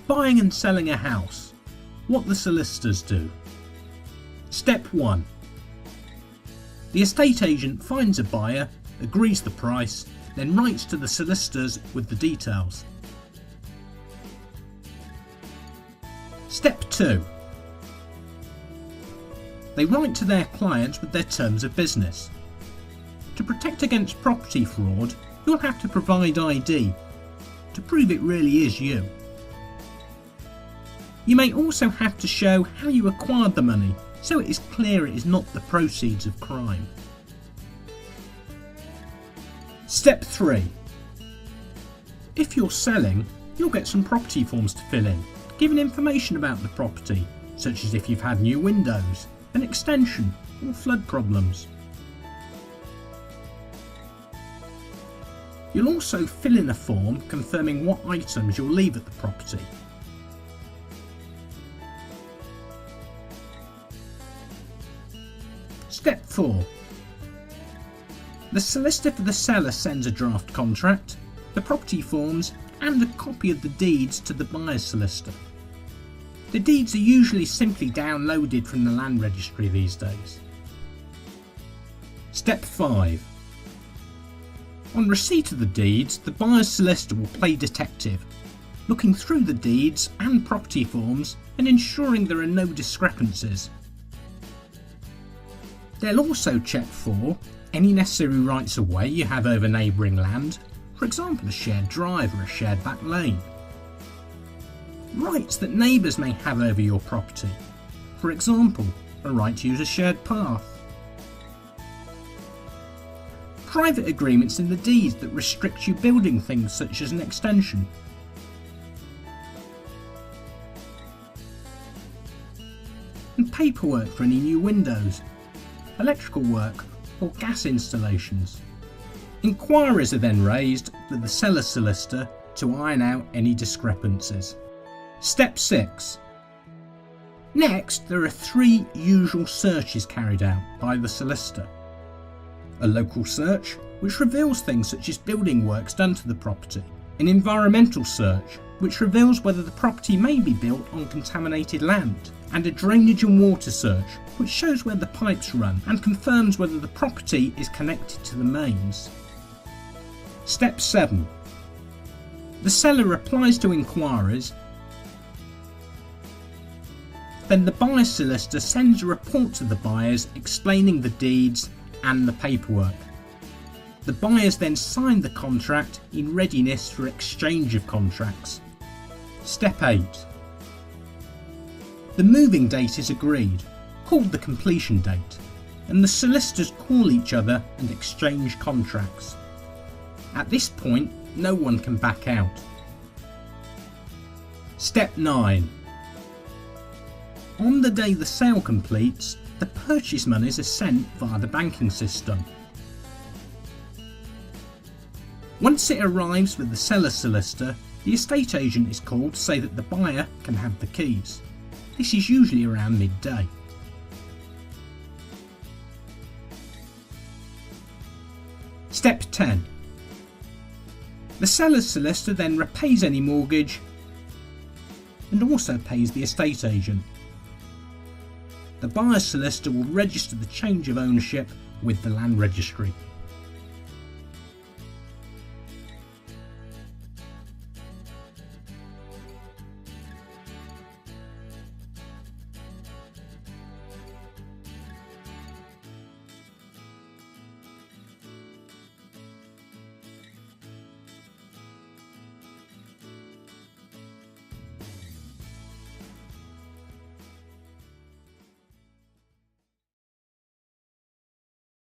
Buying and selling a house. What the solicitors do. Step 1. The estate agent finds a buyer, agrees the price, then writes to the solicitors with the details. Step 2. They write to their clients with their terms of business. To protect against property fraud, you'll have to provide ID to prove it really is you. You may also have to show how you acquired the money, so it is clear it is not the proceeds of crime. Step 3. If you're selling, you'll get some property forms to fill in, giving information about the property, such as if you've had new windows, an extension, or flood problems. You'll also fill in a form confirming what items you'll leave at the property. Step 4. The solicitor for the seller sends a draft contract, the property forms, and a copy of the deeds to the buyer's solicitor. The deeds are usually simply downloaded from the land registry these days. Step 5. On receipt of the deeds, the buyer's solicitor will play detective, looking through the deeds and property forms and ensuring there are no discrepancies. They'll also check for any necessary rights of way you have over neighbouring land, for example a shared drive or a shared back lane. Rights that neighbours may have over your property, for example a right to use a shared path. Private agreements in the deed that restrict you building things such as an extension. And paperwork for any new windows, electrical work or gas installations. Inquiries are then raised with the seller's solicitor to iron out any discrepancies. Step 6. Next, there are 3 usual searches carried out by the solicitor. A local search, which reveals things such as building works done to the property. An environmental search, which reveals whether the property may be built on contaminated land. And a drainage and water search, which shows where the pipes run and confirms whether the property is connected to the mains. Step 7. The seller replies to inquiries. Then the buyer's solicitor sends a report to the buyers explaining the deeds and the paperwork. The buyers then sign the contract in readiness for exchange of contracts. Step 8. The moving date is agreed, called the completion date, and the solicitors call each other and exchange contracts. At this point, no one can back out. Step 9. On the day the sale completes, the purchase monies are sent via the banking system. Once it arrives with the seller's solicitor, the estate agent is called to say that the buyer can have the keys. This is usually around midday. Step 10. The seller's solicitor then repays any mortgage and also pays the estate agent. The buyer's solicitor will register the change of ownership with the land registry.